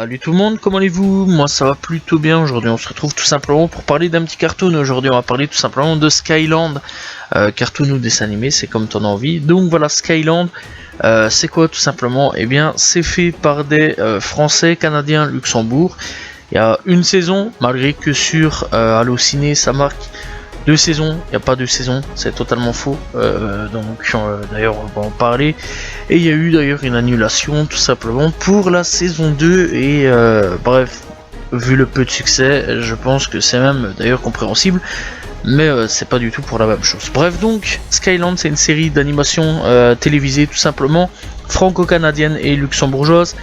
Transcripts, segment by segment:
Salut tout le monde, comment allez-vous? Moi ça va plutôt bien. Aujourd'hui on se retrouve tout simplement pour parler d'un petit cartoon. Aujourd'hui on va parler tout simplement de Skyland, cartoon ou dessin animé, c'est comme ton envie. Donc voilà, Skyland, c'est quoi tout simplement? Eh bien c'est fait par des Français, Canadiens, Luxembourg. Il y a une saison, malgré que sur Allociné ça marque 2 saisons, il n'y a pas de saison, c'est totalement faux, d'ailleurs on va en parler. Et il y a eu d'ailleurs une annulation tout simplement pour la saison 2 et bref, vu le peu de succès, je pense que c'est même d'ailleurs compréhensible, mais c'est pas du tout pour la même chose. Bref, donc Skyland, c'est une série d'animation télévisée tout simplement, franco-canadienne et luxembourgeoise,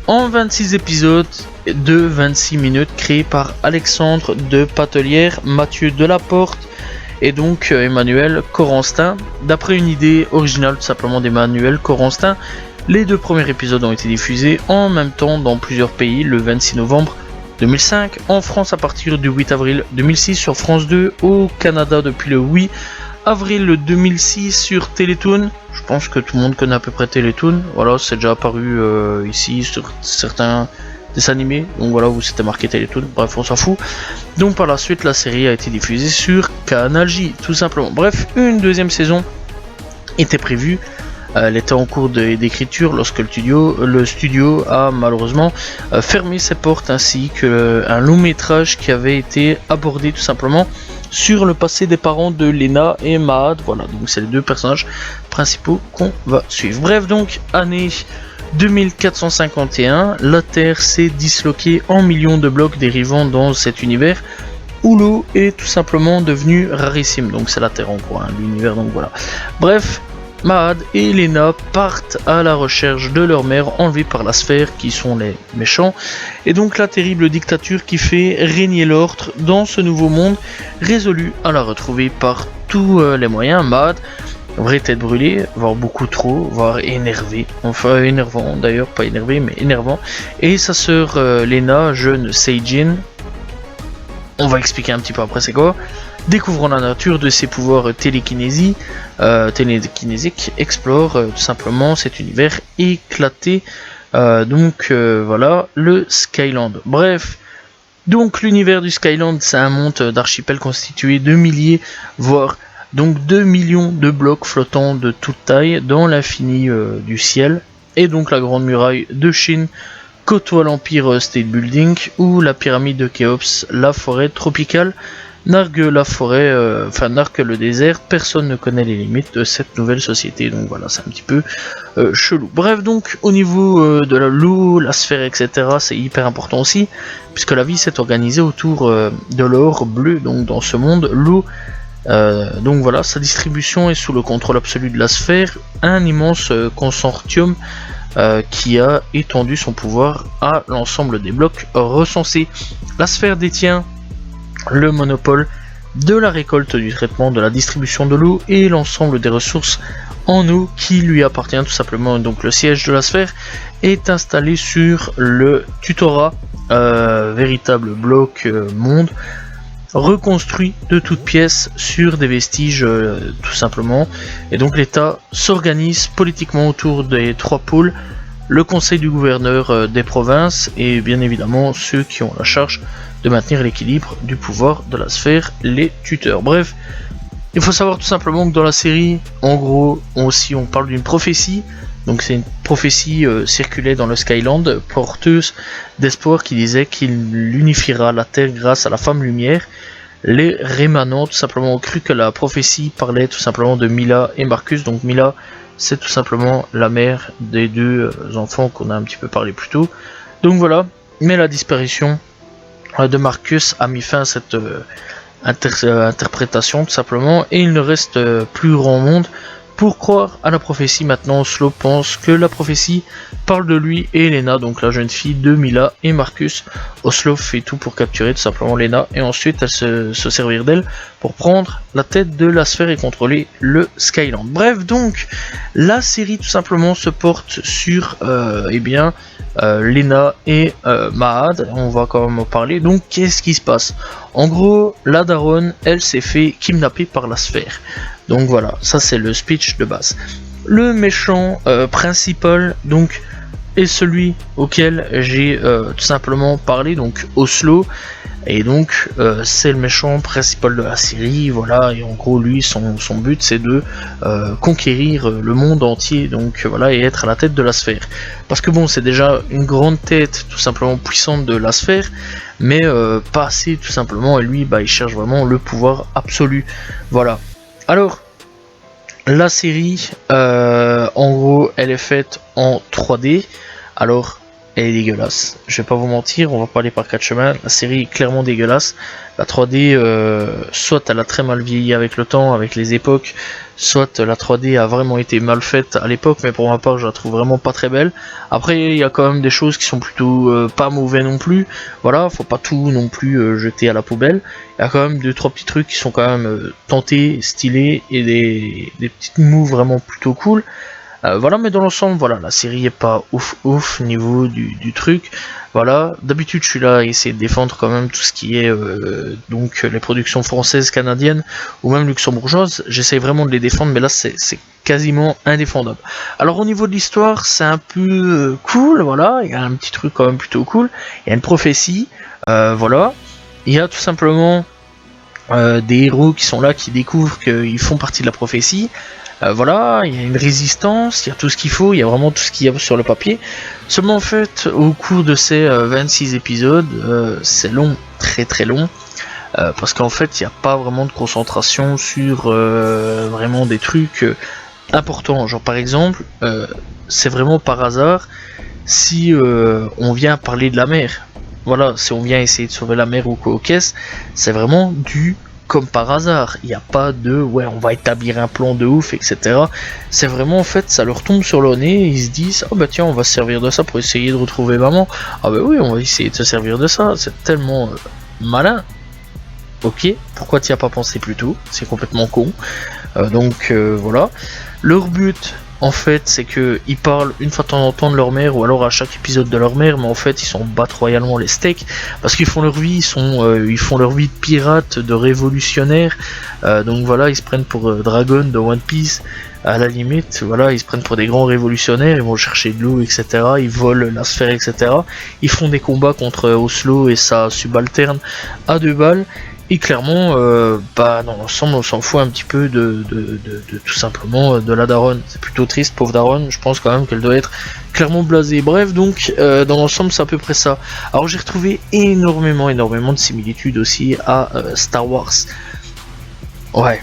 en 26 épisodes de 26 minutes, créé par Alexandre de Patelière, Mathieu Delaporte et donc Emmanuel Corenstein. D'après une idée originale tout simplement d'Emmanuel Corenstein, les 2 premiers épisodes ont été diffusés en même temps dans plusieurs pays le 26 novembre 2005, en France à partir du 8 avril 2006 sur France 2, au Canada depuis le 8 avril 2006 sur Télétoon. Je pense que tout le monde connaît à peu près Télétoon. Voilà, c'est déjà apparu ici sur certains dessins animés. Donc voilà, où c'était marqué Télétoon. Bref, on s'en fout. Donc par la suite, la série a été diffusée sur Canal J, tout simplement. Bref, une deuxième saison était prévue. Elle était en cours d'écriture lorsque le studio a malheureusement fermé ses portes, ainsi qu'un long métrage qui avait été abordé tout simplement sur le passé des parents de Lena et Mahad. Voilà, donc c'est les 2 personnages principaux qu'on va suivre. Bref, donc année 2451, la Terre s'est disloquée en millions de blocs dérivant dans cet univers où l'eau est tout simplement devenue rarissime. Donc c'est la Terre en gros, hein, l'univers, donc voilà. Bref, Mahad et Lena partent à la recherche de leur mère enlevée par la sphère, qui sont les méchants, et donc la terrible dictature qui fait régner l'ordre dans ce nouveau monde, résolu à la retrouver par tous les moyens. Mahad, vraie tête brûlée, voire beaucoup trop, voire énervé, enfin énervant d'ailleurs, pas énervé mais énervant, et sa sœur Lena, jeune Seijin, on va expliquer un petit peu après c'est quoi, découvrant la nature de ses pouvoirs télékinésiques, explore tout simplement cet univers éclaté. Voilà, le Skyland. Bref, donc l'univers du Skyland, c'est un monde d'archipel constitué de milliers, voire donc 2 millions de blocs flottants de toute taille dans l'infini du ciel. Et donc la grande muraille de Chine côtoie l'Empire State Building, ou la pyramide de Khéops, la forêt tropicale nargue la forêt, nargue le désert. Personne ne connaît les limites de cette nouvelle société, donc voilà, c'est un petit peu chelou. Bref, donc au niveau de l'eau, la sphère, etc., c'est hyper important aussi, puisque la vie s'est organisée autour de l'or bleu, donc dans ce monde, l'eau. Donc voilà, sa distribution est sous le contrôle absolu de la sphère, un immense consortium qui a étendu son pouvoir à l'ensemble des blocs recensés. La sphère détient le monopole de la récolte, du traitement, de la distribution de l'eau et l'ensemble des ressources en eau qui lui appartient tout simplement. Donc le siège de la sphère est installé sur le Tutora, véritable bloc monde reconstruit de toutes pièces sur des vestiges tout simplement. Et donc l'État s'organise politiquement autour des 3 pôles: le conseil du gouverneur des provinces et bien évidemment ceux qui ont la charge de maintenir l'équilibre du pouvoir de la sphère, les tuteurs. Bref, il faut savoir tout simplement que dans la série, en gros, on parle d'une prophétie. Donc c'est une prophétie circulée dans le Skyland, porteuse d'espoir, qui disait qu'il unifiera la Terre grâce à la femme lumière. Les rémanents tout simplement ont cru que la prophétie parlait tout simplement de Mila et Marcus. Donc Mila, c'est tout simplement la mère des 2 enfants qu'on a un petit peu parlé plus tôt. Donc voilà, mais la disparition de Marcus a mis fin à cette interprétation tout simplement, et il ne reste plus grand monde pour croire à la prophétie. Maintenant, Oslo pense que la prophétie parle de lui et Lena, donc la jeune fille de Mila et Marcus. Oslo fait tout pour capturer tout simplement Lena et ensuite se servir d'elle pour prendre la tête de la sphère et contrôler le Skyland. Bref, donc la série tout simplement se porte sur Lena et Mahad. On va quand même en parler. Donc qu'est-ce qui se passe? En gros, la daronne, elle s'est fait kidnapper par la sphère. Donc voilà, ça c'est le speech de base. Le méchant principal, donc est celui auquel j'ai tout simplement parlé, donc Oslo. Et donc c'est le méchant principal de la série, voilà, et en gros lui son but c'est de conquérir le monde entier, donc voilà, et être à la tête de la sphère. Parce que bon, c'est déjà une grande tête tout simplement puissante de la sphère, mais pas assez tout simplement, et lui bah il cherche vraiment le pouvoir absolu. Voilà. Alors, la série, en gros, elle est faite en 3D. Alors, elle est dégueulasse. Je vais pas vous mentir, on va pas aller par quatre chemins. La série est clairement dégueulasse. La 3D, soit elle a très mal vieilli avec le temps, avec les époques, soit la 3D a vraiment été mal faite à l'époque, mais pour ma part, je la trouve vraiment pas très belle. Après, il y a quand même des choses qui sont plutôt pas mauvais non plus. Voilà, faut pas tout non plus jeter à la poubelle. Il y a quand même 2-3 petits trucs qui sont quand même tentés, stylés, et des petites moves vraiment plutôt cool. Voilà, mais dans l'ensemble, voilà, la série est pas ouf niveau du truc. Voilà, d'habitude je suis là à essayer de défendre quand même tout ce qui est donc les productions françaises, canadiennes ou même luxembourgeoises. J'essaie vraiment de les défendre, mais là c'est quasiment indéfendable. Alors au niveau de l'histoire, c'est un peu cool, voilà, il y a un petit truc quand même plutôt cool. Il y a une prophétie, voilà. Il y a tout simplement des héros qui sont là, qui découvrent qu'ils font partie de la prophétie. Voilà, il y a une résistance, il y a tout ce qu'il faut, il y a vraiment tout ce qu'il y a sur le papier. Seulement en fait, au cours de ces 26 épisodes, c'est long, très long, parce qu'en fait, il n'y a pas vraiment de concentration sur vraiment des trucs importants. Genre par exemple, c'est vraiment par hasard si on vient parler de la mer. Voilà, si on vient essayer de sauver la mer ou quoi aux caisses, c'est vraiment du comme par hasard. Il n'y a pas de ouais, on va établir un plan de ouf, etc. C'est vraiment en fait, ça leur tombe sur le nez, et ils se disent oh bah tiens, on va se servir de ça pour essayer de retrouver maman. Ah bah oui, on va essayer de se servir de ça. C'est tellement malin. Ok, pourquoi t'y as pas pensé plus tôt? C'est complètement con. Donc voilà. Leur but, en fait, c'est que ils parlent une fois de temps en temps de leur mère, ou alors à chaque épisode de leur mère, mais en fait, ils s'en battent royalement les steaks, parce qu'ils font leur vie, ils font leur vie de pirates, de révolutionnaires, donc voilà, ils se prennent pour Dragon de One Piece, à la limite, voilà, ils se prennent pour des grands révolutionnaires, ils vont chercher de l'eau, etc., ils volent la sphère, etc., ils font des combats contre Oslo et sa subalterne à 2 balles. Et clairement, bah dans l'ensemble, on s'en fout un petit peu de tout simplement de la daronne. C'est plutôt triste, pauvre daronne. Je pense quand même qu'elle doit être clairement blasée. Bref, donc dans l'ensemble, c'est à peu près ça. Alors j'ai retrouvé énormément de similitudes aussi à Star Wars. Ouais,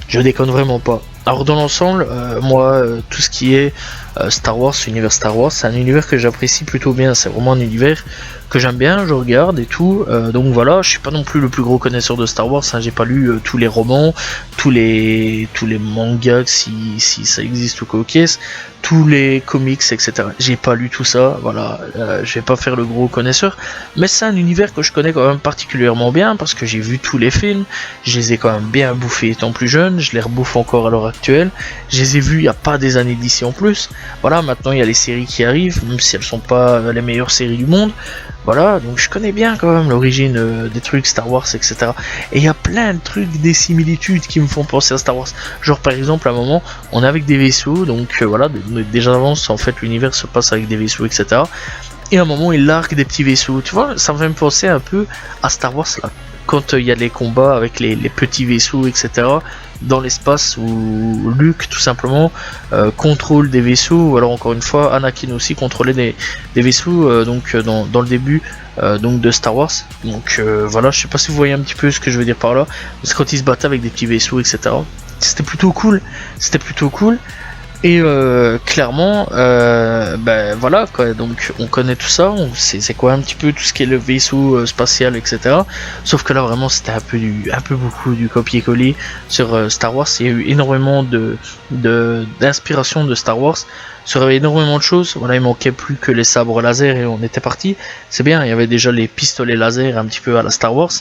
je déconne vraiment pas. Alors dans l'ensemble, moi, tout ce qui est Star Wars, univers Star Wars, c'est un univers que j'apprécie plutôt bien. C'est vraiment un univers que j'aime bien, je regarde et tout. Donc voilà, je suis pas non plus le plus gros connaisseur de Star Wars. Hein, j'ai pas lu tous les romans, tous les mangas si ça existe ou quoi, tous les comics, etc. J'ai pas lu tout ça. Voilà, je vais pas faire le gros connaisseur, mais c'est un univers que je connais quand même particulièrement bien parce que j'ai vu tous les films. Je les ai quand même bien bouffés étant plus jeune. Je les rebouffe encore à l'heure actuelle. Je les ai vus il y a pas des années d'ici en plus. Voilà, maintenant il y a les séries qui arrivent, même si elles sont pas les meilleures séries du monde. Voilà, donc je connais bien quand même l'origine des trucs Star Wars, etc. Et il y a plein de trucs, des similitudes qui me font penser à Star Wars. Genre par exemple, à un moment, on est avec des vaisseaux, donc voilà, déjà d'avance, en fait, l'univers se passe avec des vaisseaux, etc. Et à un moment, il largue des petits vaisseaux. Tu vois, ça me fait me penser un peu à Star Wars, là. Quand il y a les combats avec les petits vaisseaux, etc. dans l'espace où Luke tout simplement contrôle des vaisseaux, ou alors encore une fois Anakin aussi contrôlait des vaisseaux donc dans le début donc de Star Wars. Donc voilà, je sais pas si vous voyez un petit peu ce que je veux dire par là, c'est quand ils se battaient avec des petits vaisseaux, etc. C'était plutôt cool, et clairement, ben voilà quoi, donc on connaît tout ça, on sait c'est quoi un petit peu tout ce qui est le vaisseau spatial, etc. Sauf que là vraiment c'était un peu beaucoup du copier-coller sur Star Wars. Il y a eu énormément d'inspiration de Star Wars sur énormément de choses. Voilà, il manquait plus que les sabres laser et on était parti. C'est bien, il y avait déjà les pistolets laser un petit peu à la Star Wars.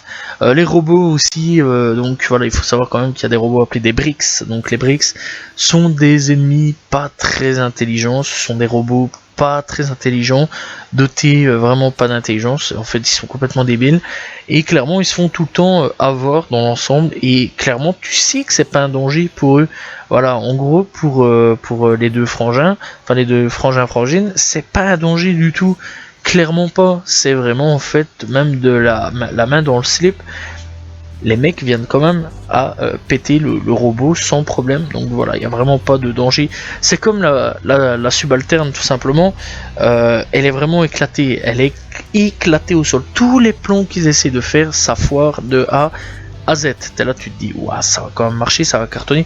Les robots aussi, donc voilà, il faut savoir quand même qu'il y a des robots appelés des Bricks. Donc les Bricks sont des ennemis pas très intelligents, ce sont des robots pas très intelligents, dotés vraiment pas d'intelligence. En fait, ils sont complètement débiles. Et clairement, ils se font tout le temps avoir dans l'ensemble. Et clairement, tu sais que c'est pas un danger pour eux. Voilà, en gros, pour les deux frangins, enfin les deux frangins-frangines, c'est pas un danger du tout. Clairement pas. C'est vraiment en fait même de la main dans le slip. Les mecs viennent quand même à péter le robot sans problème. Donc voilà, il n'y a vraiment pas de danger. C'est comme la subalterne tout simplement. Elle est vraiment éclatée. Elle est éclatée au sol. Tous les plans qu'ils essaient de faire, ça foire de A à Z. T'es là, tu te dis, ouah, ça va quand même marcher, ça va cartonner.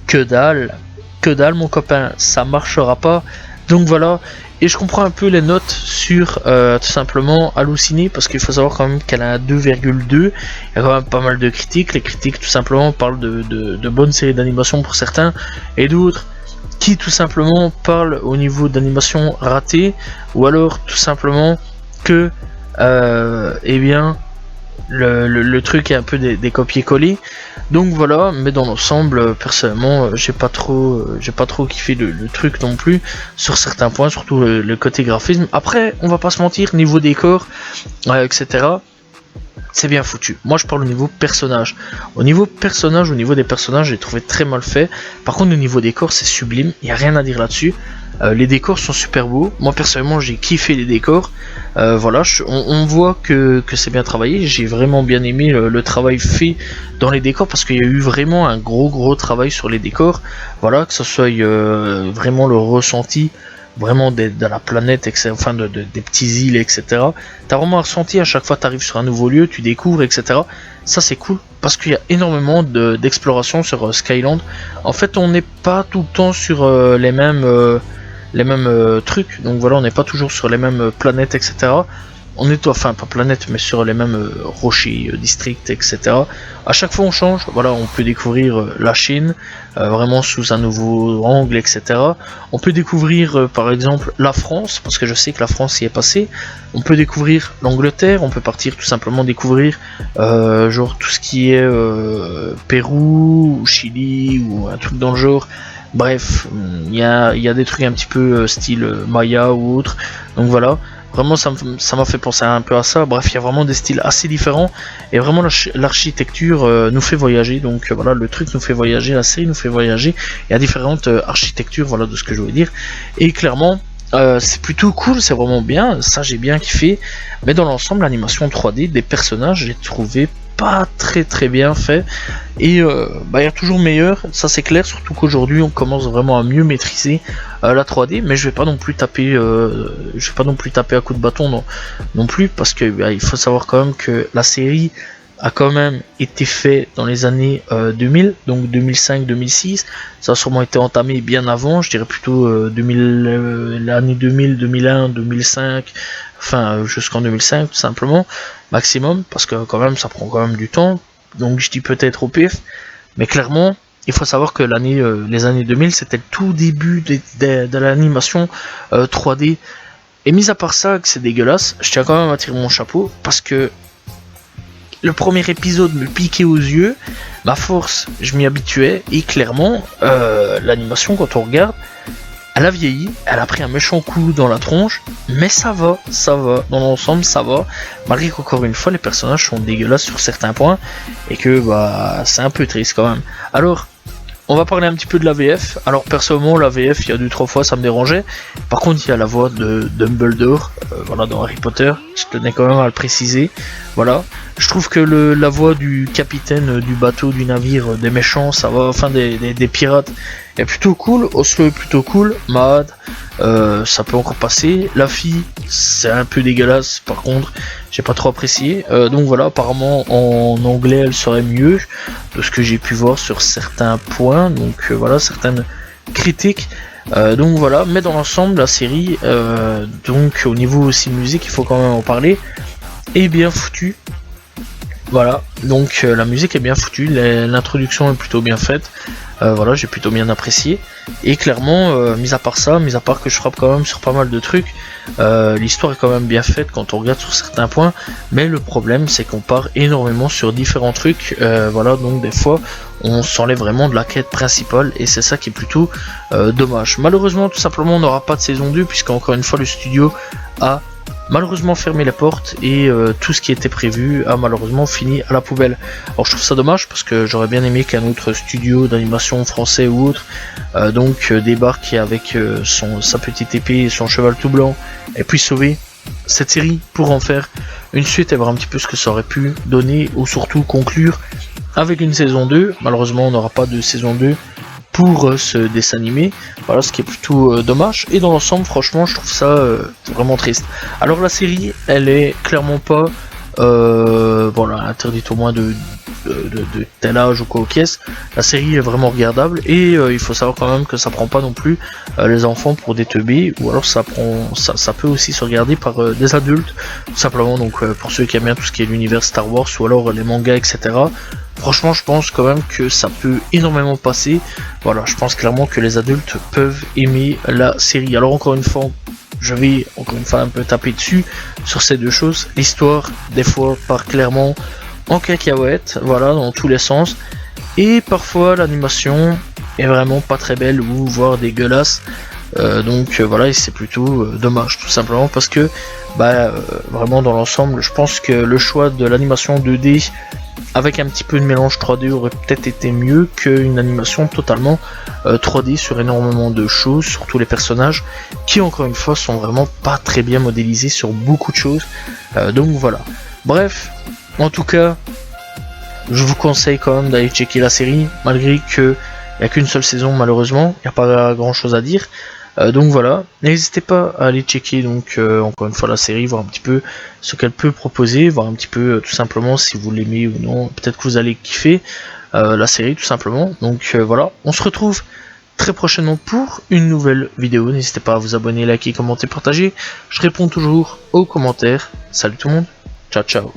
Que dalle mon copain, ça marchera pas. Donc voilà. Et je comprends un peu les notes sur tout simplement Halluciné, parce qu'il faut savoir quand même qu'elle a un 2,2. Il y a quand même pas mal de critiques. Les critiques tout simplement parlent de bonnes séries d'animation pour certains, et d'autres qui tout simplement parlent au niveau d'animation ratée, ou alors tout simplement que eh bien le truc est un peu des copier-coller. Donc voilà, mais dans l'ensemble, personnellement, j'ai pas trop kiffé le truc non plus sur certains points, surtout le côté graphisme. Après, on va pas se mentir, niveau décor, etc. C'est bien foutu. Moi, je parle au niveau personnage. Au niveau des personnages, j'ai trouvé très mal fait. Par contre, au niveau décor, c'est sublime. Il y a rien à dire là-dessus. Les décors sont super beaux. Moi personnellement j'ai kiffé les décors. Voilà, on voit que c'est bien travaillé. J'ai vraiment bien aimé le travail fait dans les décors, parce qu'il y a eu vraiment un gros travail sur les décors. Voilà, que ce soit vraiment le ressenti vraiment de la planète, enfin des petits îles, etc. T'as vraiment un ressenti à chaque fois que t'arrives sur un nouveau lieu, tu découvres, etc. Ça c'est cool, parce qu'il y a énormément d'exploration sur Skyland. En fait, on n'est pas tout le temps sur les mêmes trucs, donc voilà, on n'est pas toujours sur les mêmes planètes, etc. On est, enfin pas planète, mais sur les mêmes rochers, districts, etc. À chaque fois on change, voilà, on peut découvrir la Chine, vraiment sous un nouveau angle, etc. On peut découvrir par exemple la France, parce que je sais que la France y est passée. On peut découvrir l'Angleterre, on peut partir tout simplement découvrir genre tout ce qui est Pérou, ou Chili, ou un truc dans le genre. Bref, il y a des trucs un petit peu style Maya ou autre, donc voilà. Vraiment, ça m'a fait penser un peu à ça. Bref, il y a vraiment des styles assez différents. Et vraiment, l'architecture nous fait voyager. Donc voilà, le truc nous fait voyager, la série nous fait voyager. Il y a différentes architectures, voilà de ce que je veux dire. Et clairement, c'est plutôt cool, c'est vraiment bien. Ça, j'ai bien kiffé. Mais dans l'ensemble, l'animation 3D des personnages, j'ai trouvé pas très bien fait. Et il y a toujours meilleur, ça c'est clair, surtout qu'aujourd'hui on commence vraiment à mieux maîtriser la 3D, mais je vais pas non plus taper à coups de bâton non plus, parce que il faut savoir quand même que la série a quand même été fait dans les années 2000, donc 2005-2006. Ça a sûrement été entamé bien avant, je dirais plutôt l'année 2000, 2001, 2005, enfin jusqu'en 2005 tout simplement, maximum, parce que quand même ça prend quand même du temps. Donc je dis peut-être au pif, mais clairement il faut savoir que les années 2000 c'était le tout début de l'animation 3D. Et mis à part ça que c'est dégueulasse, je tiens quand même à tirer mon chapeau, parce que le premier épisode me piquait aux yeux, ma force je m'y habituais, et clairement l'animation quand on regarde, elle a vieilli, elle a pris un méchant coup dans la tronche, mais ça va, dans l'ensemble ça va, malgré qu'encore une fois les personnages sont dégueulasses sur certains points, et que c'est un peu triste quand même. Alors, on va parler un petit peu de la VF. Alors personnellement la VF il y a 2-3 fois ça me dérangeait. Par contre il y a la voix de Dumbledore, voilà, dans Harry Potter, je tenais quand même à le préciser. Voilà, je trouve que la voix du capitaine du bateau, du navire, des méchants, ça va, enfin des pirates, est plutôt cool. Oslo est plutôt cool. Mahad, ça peut encore passer. La fille, c'est un peu dégueulasse par contre, j'ai pas trop apprécié. Donc voilà, apparemment en anglais elle serait mieux, de ce que j'ai pu voir sur certains points. Donc voilà, certaines critiques. Donc voilà, mais dans l'ensemble la série, donc au niveau aussi musique, il faut quand même en parler, est bien foutu. Voilà, donc la musique est bien foutue, l'introduction est plutôt bien faite, voilà, j'ai plutôt bien apprécié, et clairement, mis à part ça, mis à part que je frappe quand même sur pas mal de trucs, l'histoire est quand même bien faite quand on regarde sur certains points, mais le problème c'est qu'on part énormément sur différents trucs, voilà, donc des fois on s'enlève vraiment de la quête principale, et c'est ça qui est plutôt dommage. Malheureusement, tout simplement, on n'aura pas de saison 2, puisqu'encore une fois le studio a malheureusement fermé les portes et tout ce qui était prévu a malheureusement fini à la poubelle. Alors je trouve ça dommage parce que j'aurais bien aimé qu'un autre studio d'animation français ou autre débarque avec sa petite épée et son cheval tout blanc et puisse sauver cette série pour en faire une suite et voir un petit peu ce que ça aurait pu donner ou surtout conclure avec une saison 2. Malheureusement on n'aura pas de saison 2 pour ce dessin animé, voilà, ce qui est plutôt dommage, et dans l'ensemble franchement je trouve ça vraiment triste. Alors la série elle est clairement pas voilà, interdite au moins de tel âge ou quoi aux caisses. La série est vraiment regardable et il faut savoir quand même que ça prend pas non plus les enfants pour des teubés, ou alors ça peut aussi se regarder par des adultes tout simplement, donc pour ceux qui aiment bien tout ce qui est l'univers Star Wars ou alors les mangas etc. Franchement je pense quand même que ça peut énormément passer, voilà, je pense clairement que les adultes peuvent aimer la série. Alors encore une fois je vais un peu taper dessus sur ces deux choses, l'histoire des fois part clairement en cacahuète, voilà, dans tous les sens, et parfois l'animation est vraiment pas très belle ou voire dégueulasse, donc voilà, et c'est plutôt dommage tout simplement parce que vraiment dans l'ensemble je pense que le choix de l'animation 2D avec un petit peu de mélange 3D aurait peut-être été mieux qu'une animation totalement 3D sur énormément de choses, surtout les personnages qui encore une fois sont vraiment pas très bien modélisés sur beaucoup de choses, donc voilà, bref. En tout cas, je vous conseille quand même d'aller checker la série, malgré qu'il n'y a qu'une seule saison malheureusement, il n'y a pas grand chose à dire. Donc voilà, n'hésitez pas à aller checker donc encore une fois la série, voir un petit peu ce qu'elle peut proposer, voir un petit peu tout simplement si vous l'aimez ou non, peut-être que vous allez kiffer la série tout simplement. Donc voilà, on se retrouve très prochainement pour une nouvelle vidéo, n'hésitez pas à vous abonner, liker, commenter, partager, je réponds toujours aux commentaires. Salut tout le monde, ciao ciao.